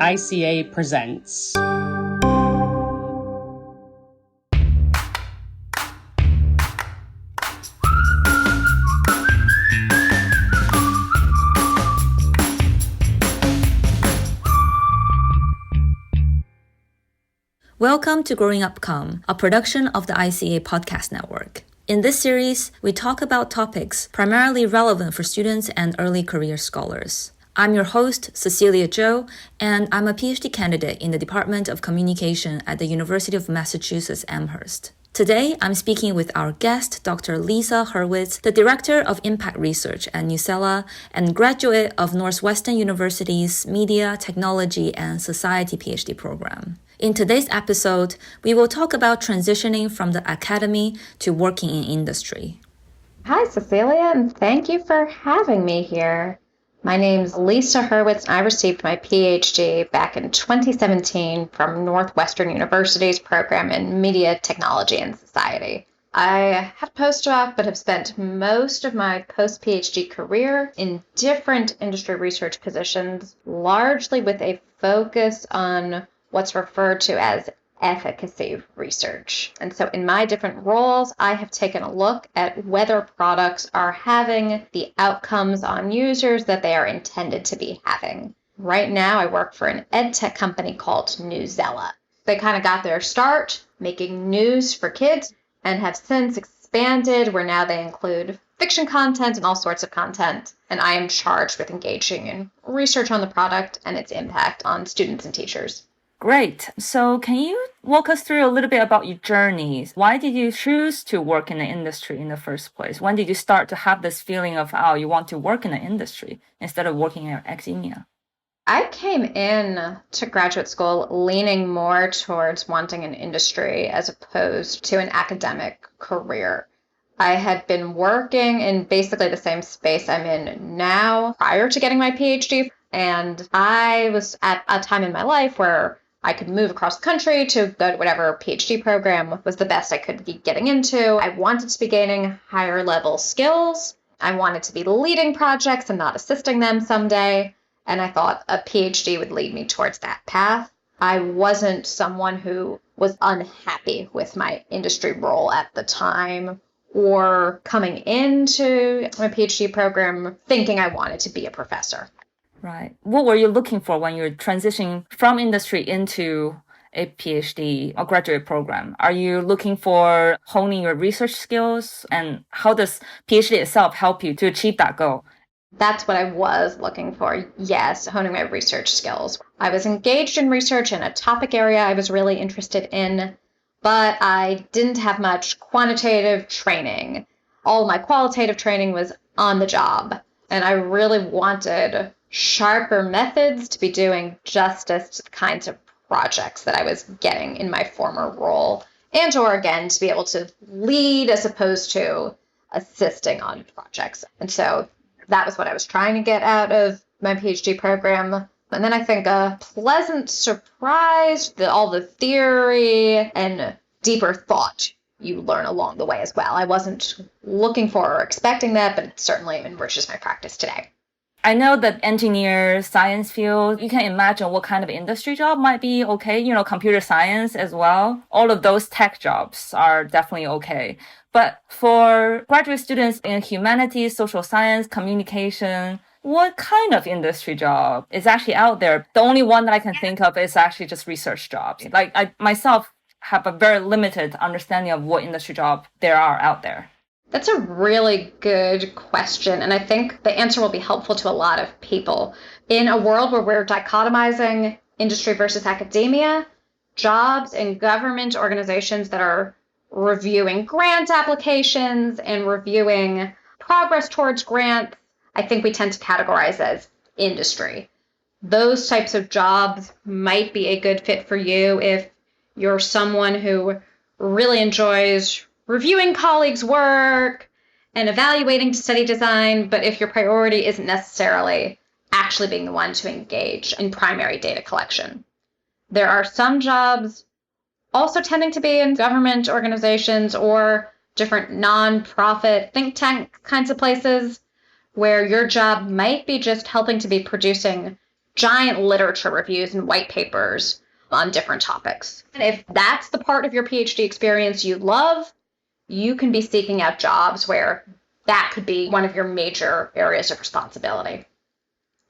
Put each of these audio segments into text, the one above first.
ICA presents. Welcome to Growing Up Comm, a production of the ICA Podcast Network. In this series, we talk about topics primarily relevant for students and early career scholars. I'm your host, Cecilia Zhou, and I'm a PhD candidate in the Department of Communication at the University of Massachusetts, Amherst. Today, I'm speaking with our guest, Dr. Lisa Hurwitz, the Director of Impact Research at Newsela and graduate of Northwestern University's Media, Technology, and Society PhD program. In today's episode, we will talk about transitioning from the academy to working in industry. Hi, Cecilia, and thank you for having me here. My name's Lisa Hurwitz, and I received my PhD back in 2017 from Northwestern University's program in Media, Technology, and Society. I had a postdoc, but have spent most of my post-PhD career in different industry research positions, largely with a focus on what's referred to as efficacy research. And so in my different roles, I have taken a look at whether products are having the outcomes on users that they are intended to be having. Right now, I work for an ed tech company called Newsela. They kind of got their start making news for kids and have since expanded where now they include fiction content and all sorts of content. And I am charged with engaging in research on the product and its impact on students and teachers. Great. So can you walk us through a little bit about your journey? Why did you choose to work in the industry in the first place? When did you start to have this feeling of, you want to work in the industry instead of working in academia? I came in to graduate school leaning more towards wanting an industry as opposed to an academic career. I had been working in basically the same space I'm in now prior to getting my PhD, and I was at a time in my life where I could move across the country to go to whatever PhD program was the best I could be getting into. I wanted to be gaining higher level skills. I wanted to be leading projects and not assisting them someday. And I thought a PhD would lead me towards that path. I wasn't someone who was unhappy with my industry role at the time or coming into my PhD program thinking I wanted to be a professor. Right. What were you looking for when you're transitioning from industry into a PhD or graduate program? Are you looking for honing your research skills? And how does PhD itself help you to achieve that goal? That's what I was looking for. Yes, honing my research skills. I was engaged in research in a topic area I was really interested in, but I didn't have much quantitative training. All my qualitative training was on the job, and I really wanted sharper methods to be doing justice to the kinds of projects that I was getting in my former role, and or again to be able to lead as opposed to assisting on projects. And so that was what I was trying to get out of my PhD program. And then I think a pleasant surprise, all the theory and deeper thought you learn along the way as well. I wasn't looking for or expecting that, but it certainly enriches my practice today. I know that engineer, science field, you can imagine what kind of industry job might be okay. Computer science as well. All of those tech jobs are definitely okay. But for graduate students in humanities, social science, communication, what kind of industry job is actually out there? The only one that I can think of is actually just research jobs. Like I myself have a very limited understanding of what industry job there are out there. That's a really good question, and I think the answer will be helpful to a lot of people. In a world where we're dichotomizing industry versus academia, jobs in government organizations that are reviewing grant applications and reviewing progress towards grants, I think we tend to categorize as industry. Those types of jobs might be a good fit for you if you're someone who really enjoys reviewing colleagues' work and evaluating study design, but if your priority isn't necessarily actually being the one to engage in primary data collection. There are some jobs also tending to be in government organizations or different nonprofit think tank kinds of places where your job might be just helping to be producing giant literature reviews and white papers on different topics. And if that's the part of your PhD experience you love, you can be seeking out jobs where that could be one of your major areas of responsibility.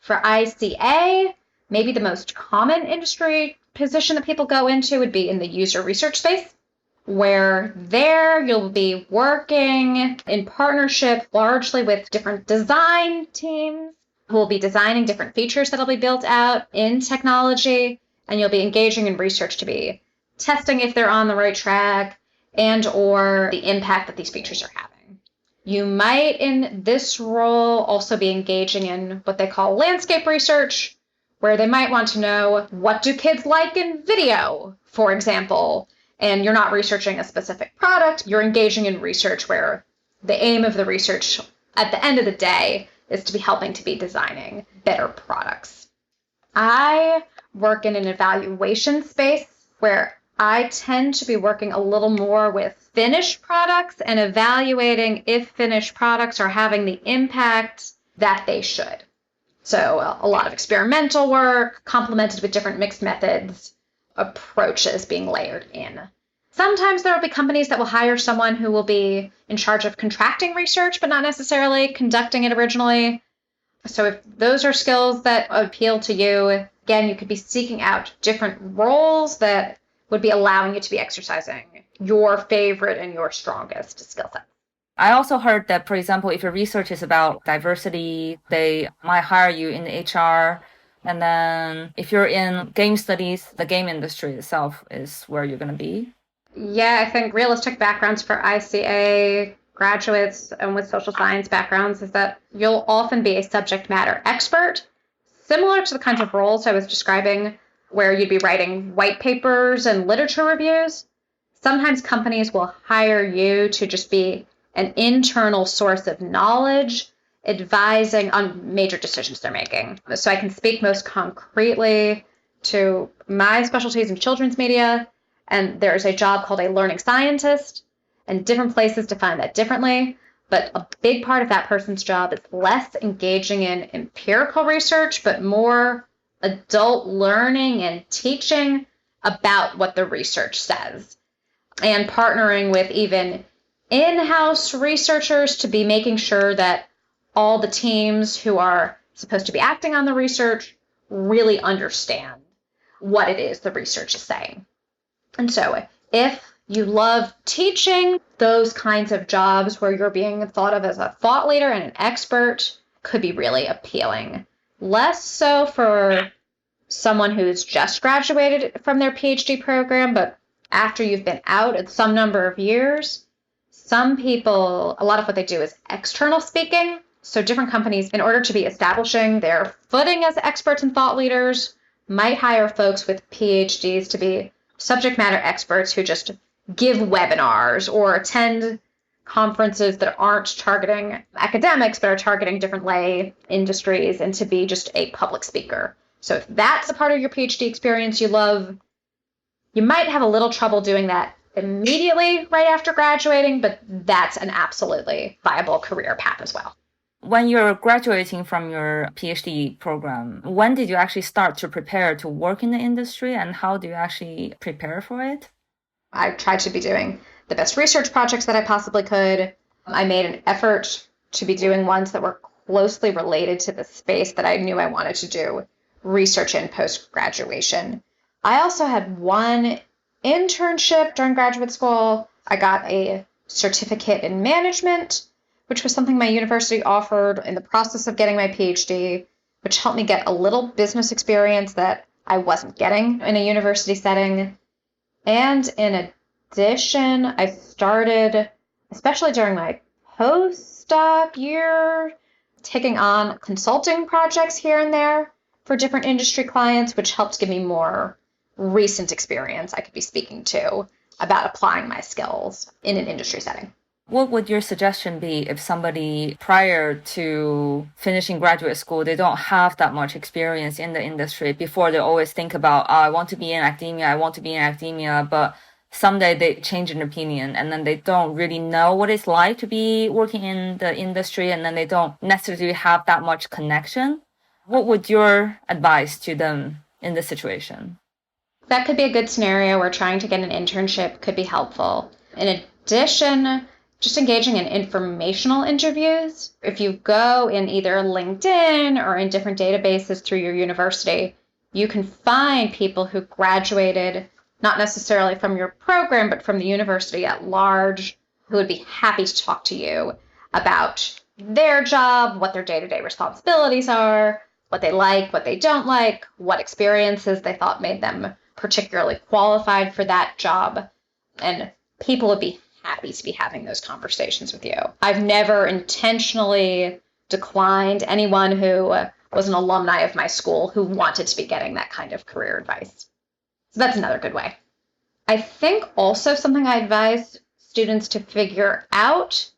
For ICA, maybe the most common industry position that people go into would be in the user research space, where there you'll be working in partnership largely with different design teams who will be designing different features that'll be built out in technology, and you'll be engaging in research to be testing if they're on the right track and or the impact that these features are having. You might, in this role, also be engaging in what they call landscape research, where they might want to know, what do kids like in video, for example? And you're not researching a specific product, you're engaging in research where the aim of the research at the end of the day is to be helping to be designing better products. I work in an evaluation space where I tend to be working a little more with finished products and evaluating if finished products are having the impact that they should. So a lot of experimental work complemented with different mixed methods approaches being layered in. Sometimes there will be companies that will hire someone who will be in charge of contracting research, but not necessarily conducting it originally. So if those are skills that appeal to you, again, you could be seeking out different roles that would be allowing you to be exercising your favorite and your strongest skill sets. I also heard that, for example, if your research is about diversity, they might hire you in HR. And then if you're in game studies, the game industry itself is where you're going to be. Yeah, I think realistic backgrounds for ICA graduates and with social science backgrounds is that you'll often be a subject matter expert, similar to the kinds of roles I was describing where you'd be writing white papers and literature reviews. Sometimes companies will hire you to just be an internal source of knowledge, advising on major decisions they're making. So I can speak most concretely to my specialties in children's media, and there's a job called a learning scientist, and different places define that differently. But a big part of that person's job is less engaging in empirical research, but more adult learning and teaching about what the research says, and partnering with even in-house researchers to be making sure that all the teams who are supposed to be acting on the research really understand what it is the research is saying. And so if you love teaching, those kinds of jobs where you're being thought of as a thought leader and an expert could be really appealing. Less so for someone who's just graduated from their PhD program, but after you've been out at some number of years, some people, a lot of what they do is external speaking. So different companies, in order to be establishing their footing as experts and thought leaders, might hire folks with PhDs to be subject matter experts who just give webinars or attend conferences that aren't targeting academics, but are targeting different lay industries, and to be just a public speaker. So if that's a part of your PhD experience you love, you might have a little trouble doing that immediately right after graduating, but that's an absolutely viable career path as well. When you're graduating from your PhD program, when did you actually start to prepare to work in the industry, and how do you actually prepare for it? I tried to be doing the best research projects that I possibly could. I made an effort to be doing ones that were closely related to the space that I knew I wanted to do research in post-graduation. I also had one internship during graduate school. I got a certificate in management, which was something my university offered in the process of getting my PhD, which helped me get a little business experience that I wasn't getting in a university setting. And in addition, I started, especially during my postdoc year, taking on consulting projects here and there for different industry clients, which helped give me more recent experience I could be speaking to about applying my skills in an industry setting. What would your suggestion be if somebody prior to finishing graduate school, they don't have that much experience in the industry before they always think about, oh, I want to be in academia, but someday they change an opinion and then they don't really know what it's like to be working in the industry, and then they don't necessarily have that much connection. What would your advice to them in this situation? That could be a good scenario where trying to get an internship could be helpful. In addition, just engaging in informational interviews. If you go in either LinkedIn or in different databases through your university, you can find people who graduated not necessarily from your program, but from the university at large, who would be happy to talk to you about their job, what their day-to-day responsibilities are, what they like, what they don't like, what experiences they thought made them particularly qualified for that job. And people would be happy to be having those conversations with you. I've never intentionally declined anyone who was an alumni of my school who wanted to be getting that kind of career advice. So that's another good way. I think also something I advise students to figure out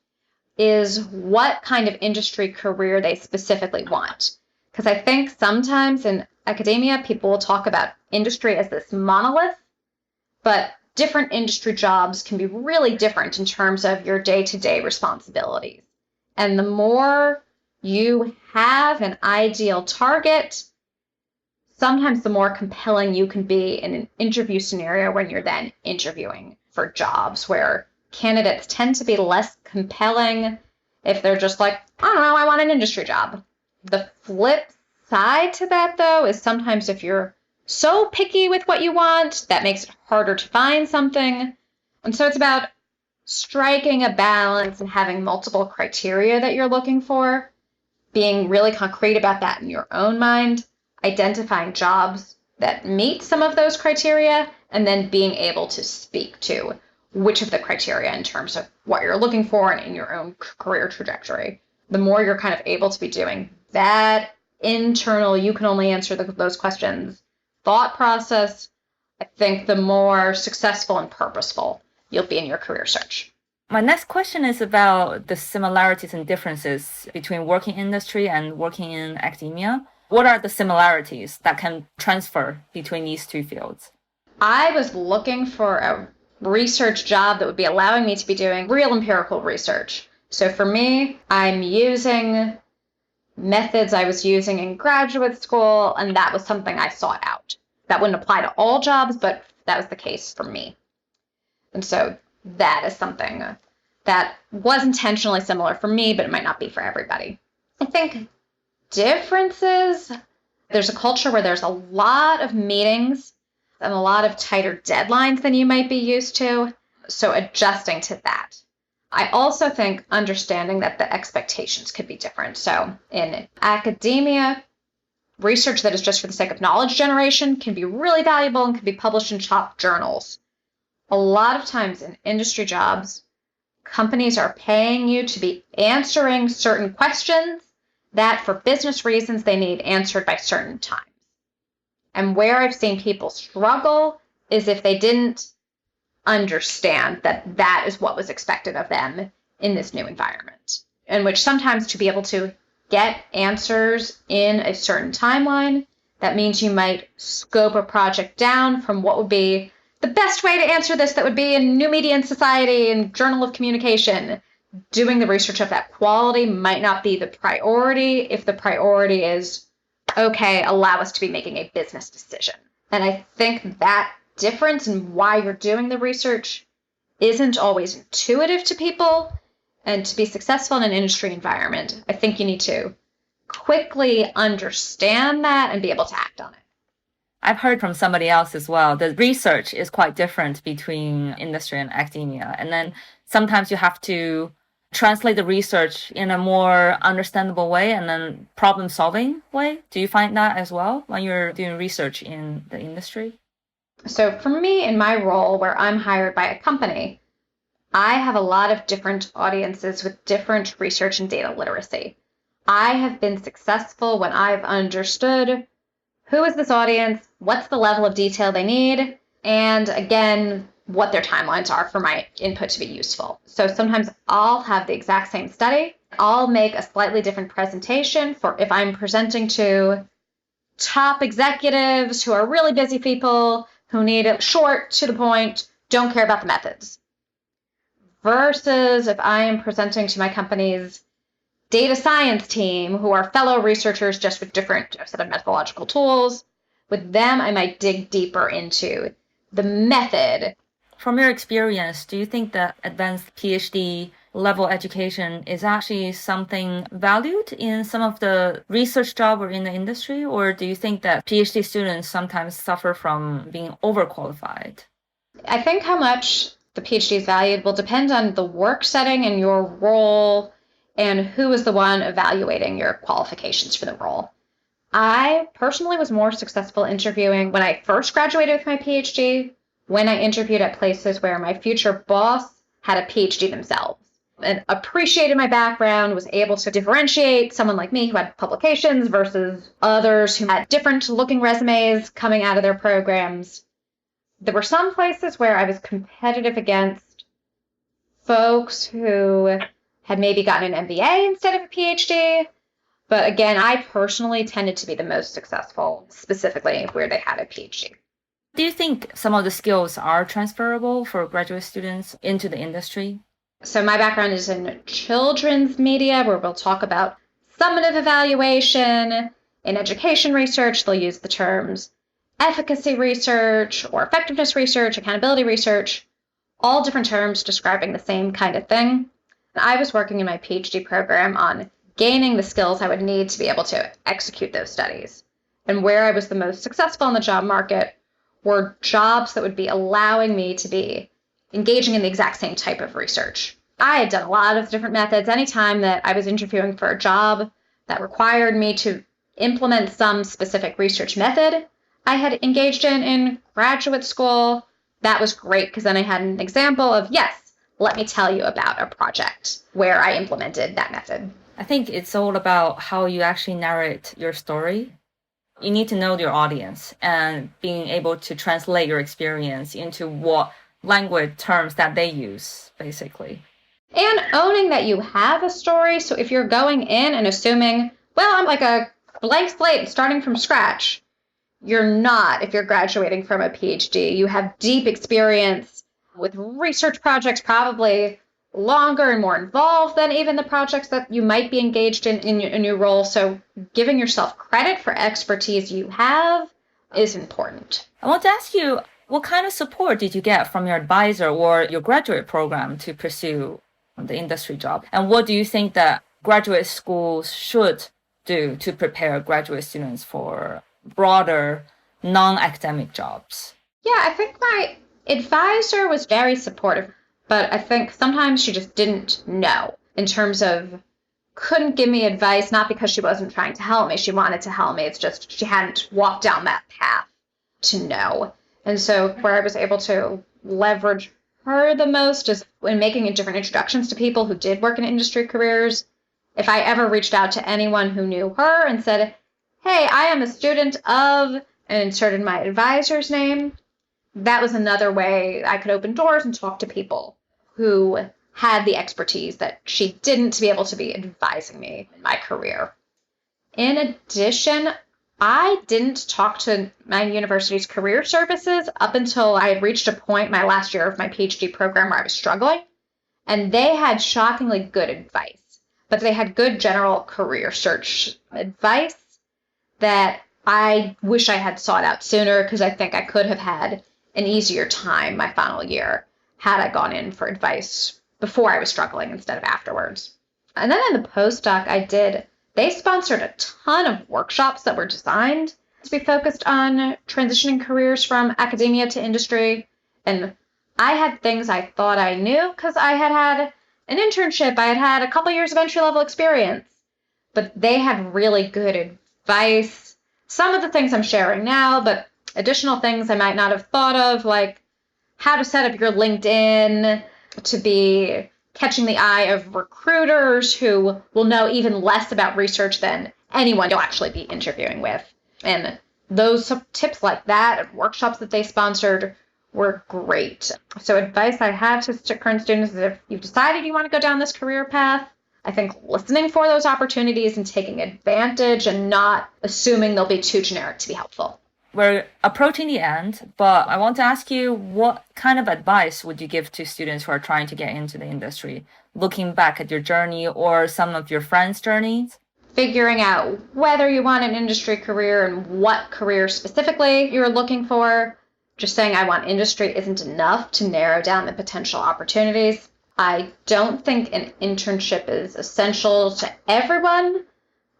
is what kind of industry career they specifically want. Because I think sometimes in academia, people will talk about industry as this monolith, but different industry jobs can be really different in terms of your day-to-day responsibilities. And the more you have an ideal target, sometimes the more compelling you can be in an interview scenario when you're then interviewing for jobs, where candidates tend to be less compelling if they're just like, I don't know, I want an industry job. The flip side to that, though, is sometimes if you're so picky with what you want, that makes it harder to find something. And so it's about striking a balance and having multiple criteria that you're looking for, being really concrete about that in your own mind, identifying jobs that meet some of those criteria, and then being able to speak to which of the criteria in terms of what you're looking for and in your own career trajectory. The more you're kind of able to be doing that internal, you can only answer those questions thought process, I think the more successful and purposeful you'll be in your career search. My next question is about the similarities and differences between working industry and working in academia. What are the similarities that can transfer between these two fields? I was looking for a research job that would be allowing me to be doing real empirical research. So for me, I'm using methods I was using in graduate school, and that was something I sought out. That wouldn't apply to all jobs, but that was the case for me. And so that is something that was intentionally similar for me, but it might not be for everybody. I think differences, there's a culture where there's a lot of meetings and a lot of tighter deadlines than you might be used to. So adjusting to that. I also think understanding that the expectations could be different. So in academia, research that is just for the sake of knowledge generation can be really valuable and can be published in top journals. A lot of times in industry jobs, companies are paying you to be answering certain questions that for business reasons they need answered by certain times. And where I've seen people struggle is if they didn't understand that that is what was expected of them in this new environment, in which sometimes to be able to get answers in a certain timeline, that means you might scope a project down from what would be the best way to answer this that would be in New Media and Society and Journal of Communication. Doing the research of that quality might not be the priority if the priority is, okay, allow us to be making a business decision. And I think that difference in why you're doing the research isn't always intuitive to people. And to be successful in an industry environment, I think you need to quickly understand that and be able to act on it. I've heard from somebody else as well. The research is quite different between industry and academia. And then sometimes you have to translate the research in a more understandable way and then problem-solving way. Do you find that as well when you're doing research in the industry? So for me, in my role where I'm hired by a company, I have a lot of different audiences with different research and data literacy. I have been successful when I've understood who is this audience, what's the level of detail they need, and again, what their timelines are for my input to be useful. So sometimes I'll have the exact same study. I'll make a slightly different presentation for if I'm presenting to top executives who are really busy people who need it short, to the point, don't care about the methods. Versus if I am presenting to my company's data science team who are fellow researchers just with different set of methodological tools. With them, I might dig deeper into the method. From your experience, do you think that advanced PhD level education is actually something valued in some of the research job or in the industry? Or do you think that PhD students sometimes suffer from being overqualified? I think how much the PhD is valued will depend on the work setting and your role and who is the one evaluating your qualifications for the role. I personally was more successful interviewing when I first graduated with my PhD, when I interviewed at places where my future boss had a PhD themselves and appreciated my background, was able to differentiate someone like me who had publications versus others who had different looking resumes coming out of their programs. There were some places where I was competitive against folks who had maybe gotten an MBA instead of a PhD. But again, I personally tended to be the most successful, specifically where they had a PhD. Do you think some of the skills are transferable for graduate students into the industry? So my background is in children's media, where we'll talk about summative evaluation. In education research, they'll use the terms efficacy research or effectiveness research, accountability research, all different terms describing the same kind of thing. And I was working in my PhD program on gaining the skills I would need to be able to execute those studies. And where I was the most successful in the job market were jobs that would be allowing me to be engaging in the exact same type of research. I had done a lot of different methods. Anytime that I was interviewing for a job that required me to implement some specific research method I had engaged in graduate school, that was great because then I had an example of, yes, let me tell you about a project where I implemented that method. I think it's all about how you actually narrate your story. You need to know your audience and being able to translate your experience into what language terms that they use, basically. And owning that you have a story. So if you're going in and assuming, well, I'm like a blank slate starting from scratch, you're not if you're graduating from a PhD. You have deep experience with research projects, probably longer and more involved than even the projects that you might be engaged in a new role. So giving yourself credit for expertise you have is important. I want to ask you, what kind of support did you get from your advisor or your graduate program to pursue the industry job? And what do you think that graduate schools should do to prepare graduate students for broader non-academic jobs? Yeah, I think my advisor was very supportive, but I think sometimes she just didn't know in terms of couldn't give me advice, not because she wasn't trying to help me. She wanted to help me. It's just she hadn't walked down that path to know. And so where I was able to leverage her the most is when making different introductions to people who did work in industry careers. If I ever reached out to anyone who knew her and said, hey, I am a student of, and inserted my advisor's name, that was another way I could open doors and talk to people who had the expertise that she didn't to be able to be advising me in my career. In addition, I didn't talk to my university's career services up until I had reached a point my last year of my PhD program where I was struggling. And they had shockingly good advice, but they had good general career search advice that I wish I had sought out sooner because I think I could have had an easier time my final year had I gone in for advice before I was struggling instead of afterwards. And then in the postdoc they sponsored a ton of workshops that were designed to be focused on transitioning careers from academia to industry. And I had things I thought I knew because I had had an internship. I had had a couple years of entry-level experience. But they had really good advice. Some of the things I'm sharing now, but additional things I might not have thought of, like how to set up your LinkedIn to be catching the eye of recruiters who will know even less about research than anyone you'll actually be interviewing with. And those tips like that and workshops that they sponsored were great. So advice I have to current students is if you've decided you want to go down this career path, I think listening for those opportunities and taking advantage and not assuming they'll be too generic to be helpful. We're approaching the end, but I want to ask you, what kind of advice would you give to students who are trying to get into the industry, looking back at your journey or some of your friends' journeys? Figuring out whether you want an industry career and what career specifically you're looking for. Just saying I want industry isn't enough to narrow down the potential opportunities. I don't think an internship is essential to everyone,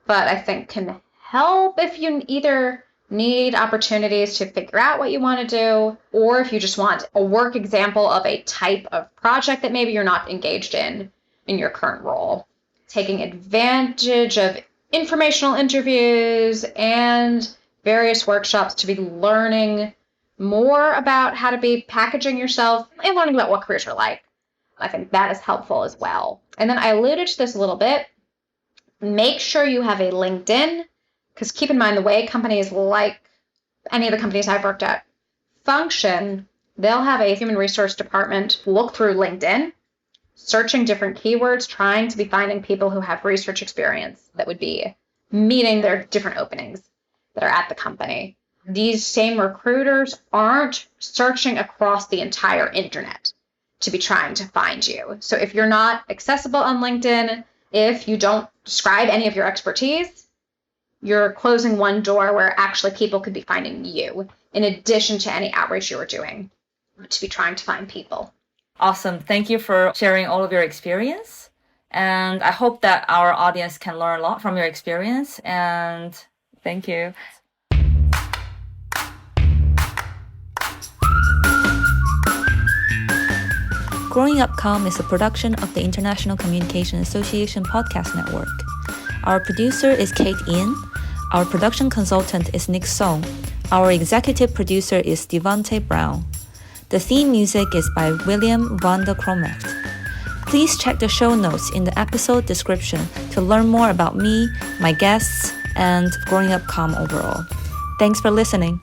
but I think can help if you either need opportunities to figure out what you want to do, or if you just want a work example of a type of project that maybe you're not engaged in your current role. Taking advantage of informational interviews and various workshops to be learning more about how to be packaging yourself and learning about what careers are like. I think that is helpful as well. And then I alluded to this a little bit. Make sure you have a LinkedIn, because keep in mind the way companies like any of the companies I've worked at function, they'll have a human resource department look through LinkedIn, searching different keywords, trying to be finding people who have research experience that would be meeting their different openings that are at the company. These same recruiters aren't searching across the entire internet to be trying to find you. So if you're not accessible on LinkedIn, if you don't describe any of your expertise, you're closing one door where actually people could be finding you, in addition to any outreach you were doing to be trying to find people. Awesome. Thank you for sharing all of your experience. And I hope that our audience can learn a lot from your experience. And thank you. Growing Up Comm is a production of the International Communication Association Podcast Network. Our producer is Kate Ian. Our production consultant is Nick Song. Our executive producer is DeVante Brown. The theme music is by William van der Kromecht. Please check the show notes in the episode description to learn more about me, my guests, and Growing Up Comm overall. Thanks for listening.